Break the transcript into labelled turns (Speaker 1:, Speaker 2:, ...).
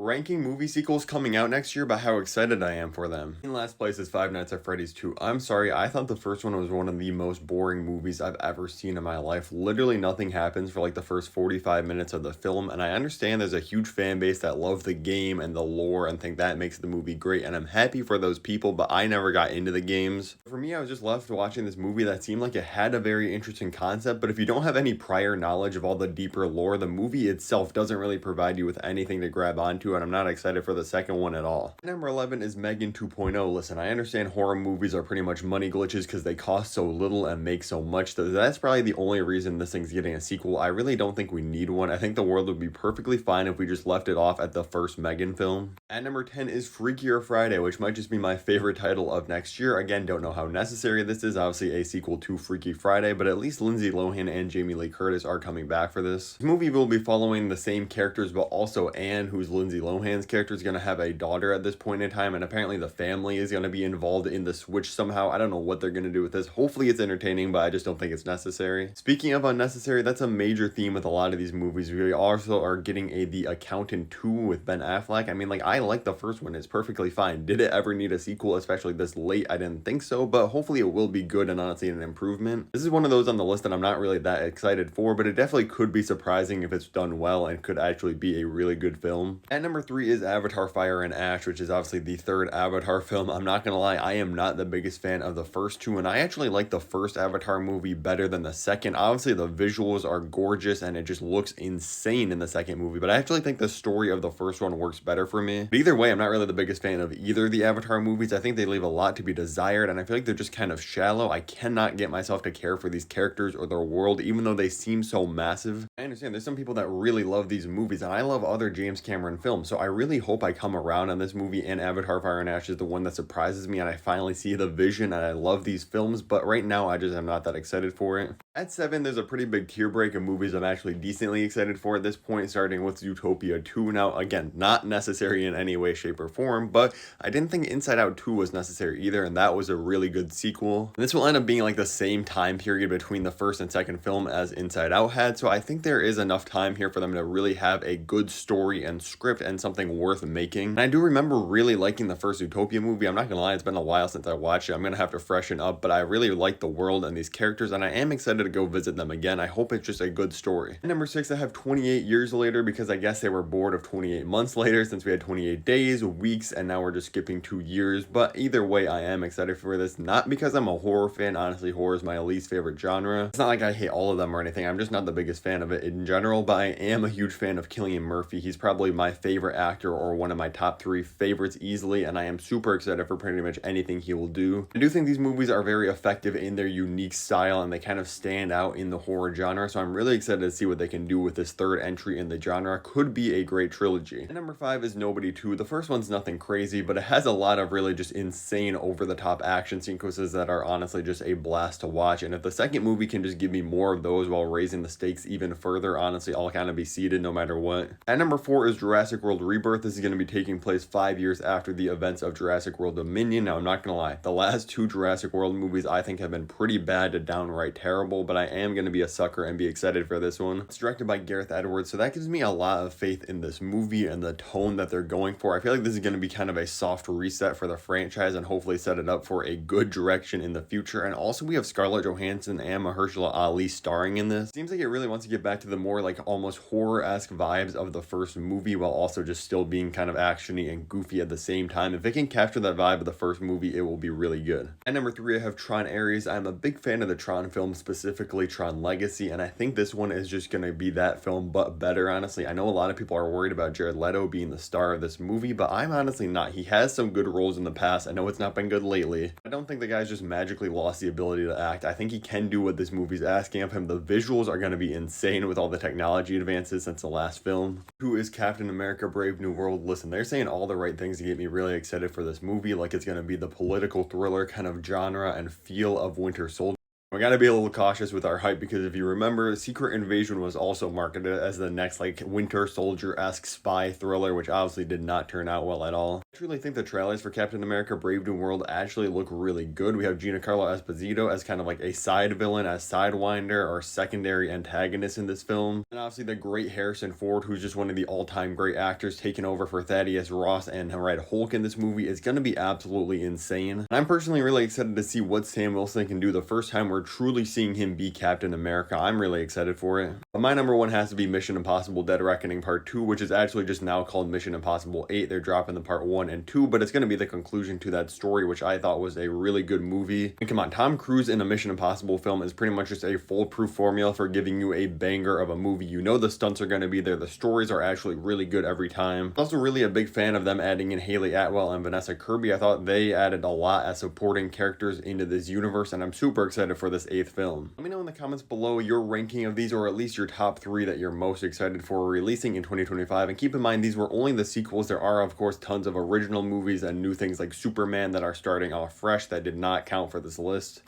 Speaker 1: Ranking movie sequels coming out next year, but how excited I am for them. In last place is Five Nights at Freddy's 2. I'm sorry, I thought the first one was one of the most boring movies I've ever seen in my life. Literally nothing happens for like the first 45 minutes of the film, and I understand there's a huge fan base that love the game and the lore and think that makes the movie great, and I'm happy for those people, but I never got into the games. For me, I was just left watching this movie that seemed like it had a very interesting concept, but if you don't have any prior knowledge of all the deeper lore, the movie itself doesn't really provide you with anything to grab onto, and I'm not excited for the second one at all. Number 11 is Megan 2.0. Listen, I understand horror movies are pretty much money glitches because they cost so little and make so much. That's probably the only reason this thing's getting a sequel. I really don't think we need one. I think the world would be perfectly fine if we just left it off at the first Megan film. At number 10 is Freakier Friday, which might just be my favorite title of next year. Again, don't know how necessary this is. Obviously a sequel to Freaky Friday, but at least Lindsay Lohan and Jamie Lee Curtis are coming back for this. This movie will be following the same characters, but also Anne, who's Lindsay Lohan's character, is going to have a daughter at this point in time, and apparently the family is going to be involved in the switch somehow. I don't know what they're going to do with this. Hopefully it's entertaining, but I just don't think it's necessary. Speaking of unnecessary, that's a major theme with a lot of these movies. We also are getting The Accountant 2 with Ben Affleck. I mean, like, I like the first one. It's perfectly fine. Did it ever need a sequel, especially this late? I didn't think so, but hopefully it will be good and honestly an improvement. This is one of those on the list that I'm not really that excited for, but it definitely could be surprising if it's done well and could actually be a really good film. At number 3 is Avatar Fire and Ash, which is obviously the third Avatar film. I'm not gonna lie, I am not the biggest fan of the first two, and I actually like the first Avatar movie better than the second. Obviously the visuals are gorgeous and it just looks insane in the second movie, but I actually think the story of the first one works better for me. But either way, I'm not really the biggest fan of either of the Avatar movies. I think they leave a lot to be desired, and I feel like they're just kind of shallow. I cannot get myself to care for these characters or their world, even though they seem so massive. I understand there's some people that really love these movies, and I love other James Cameron films, so I really hope I come around on this movie, and Avatar Fire and Ash is the one that surprises me, and I finally see the vision, and I love these films, but right now I just am not that excited for it. At 7, there's a pretty big tier break of movies I'm actually decently excited for at this point, starting with Zootopia 2. Now, again, not necessary in any way, shape, or form, but I didn't think Inside Out 2 was necessary either, and that was a really good sequel. And this will end up being like the same time period between the first and second film as Inside Out had, so I think there is enough time here for them to really have a good story and script and something worth making. And I do remember really liking the first Zootopia movie. I'm not gonna lie, it's been a while since I watched it. I'm gonna have to freshen up, but I really like the world and these characters, and I am excited to go visit them again. I hope it's just a good story. At number 6, I have 28 Years Later, because I guess they were bored of 28 months later since we had 28 days, weeks, and now we're just skipping 2 years. But either way, I am excited for this, not because I'm a horror fan. Honestly, horror is my least favorite genre. It's not like I hate all of them or anything. I'm just not the biggest fan of it in general, but I am a huge fan of Cillian Murphy. He's probably my favorite actor, or one of my top 3 favorites easily, and I am super excited for pretty much anything he will do. I do think these movies are very effective in their unique style, and they kind of stand out in the horror genre, so I'm really excited to see what they can do with this third entry in the genre. Could be a great trilogy. And number 5 is Nobody 2. The first one's nothing crazy, but it has a lot of really just insane over-the-top action sequences that are honestly just a blast to watch, and if the second movie can just give me more of those while raising the stakes even further, honestly, I'll kind of be seated no matter what. At number 4 is Jurassic World Rebirth. This is going to be taking place 5 years after the events of Jurassic World Dominion. Now, I'm not gonna lie, the last 2 Jurassic World movies I think have been pretty bad to downright terrible, but I am going to be a sucker and be excited for this one. It's directed by Gareth Edwards, so that gives me a lot of faith in this movie and the tone that they're going for. I feel like this is going to be kind of a soft reset for the franchise and hopefully set it up for a good direction in the future. And also we have Scarlett Johansson and Mahershala Ali starring in this. Seems like it really wants to get back to the more like almost horror-esque vibes of the first movie, while also just still being kind of actiony and goofy at the same time. If it can capture that vibe of the first movie, it will be really good. At number 3, I have Tron Ares. I'm a big fan of the Tron films, specifically Tron Legacy, and I think this one is just going to be that film, but better, honestly. I know a lot of people are worried about Jared Leto being the star of this movie, but I'm honestly not. He has some good roles in the past. I know it's not been good lately. I don't think the guy's just magically lost the ability to act. I think he can do what this movie's asking of him. The visuals are going to be insane with all the technology advances since the last film. Who is Captain America Brave New World? Listen, they're saying all the right things to get me really excited for this movie, like it's going to be the political thriller kind of genre and feel of Winter Soldier. We gotta be a little cautious with our hype because if you remember, Secret Invasion was also marketed as the next like Winter Soldier-esque spy thriller, which obviously did not turn out well at all. I truly think the trailers for Captain America Brave New World actually look really good. We have Giancarlo Esposito as kind of like a side villain, as Sidewinder, or secondary antagonist in this film. And obviously the great Harrison Ford, who's just one of the all-time great actors, taking over for Thaddeus Ross and Red Hulk in this movie is gonna be absolutely insane. And I'm personally really excited to see what Sam Wilson can do the first time we're truly seeing him be Captain America. I'm really excited for it. But my number one has to be Mission Impossible Dead Reckoning Part 2, which is actually just now called Mission Impossible 8. They're dropping the Part 1 and 2, but it's going to be the conclusion to that story, which I thought was a really good movie. And come on, Tom Cruise in a Mission Impossible film is pretty much just a foolproof formula for giving you a banger of a movie. You know the stunts are going to be there. The stories are actually really good every time. I'm also really a big fan of them adding in Haley Atwell and Vanessa Kirby. I thought they added a lot as supporting characters into this universe, and I'm super excited for this 8th film. Let me know in the comments below your ranking of these, or at least your top 3 that you're most excited for releasing in 2025. And keep in mind, these were only the sequels. There are, of course, tons of original movies and new things like Superman that are starting off fresh that did not count for this list.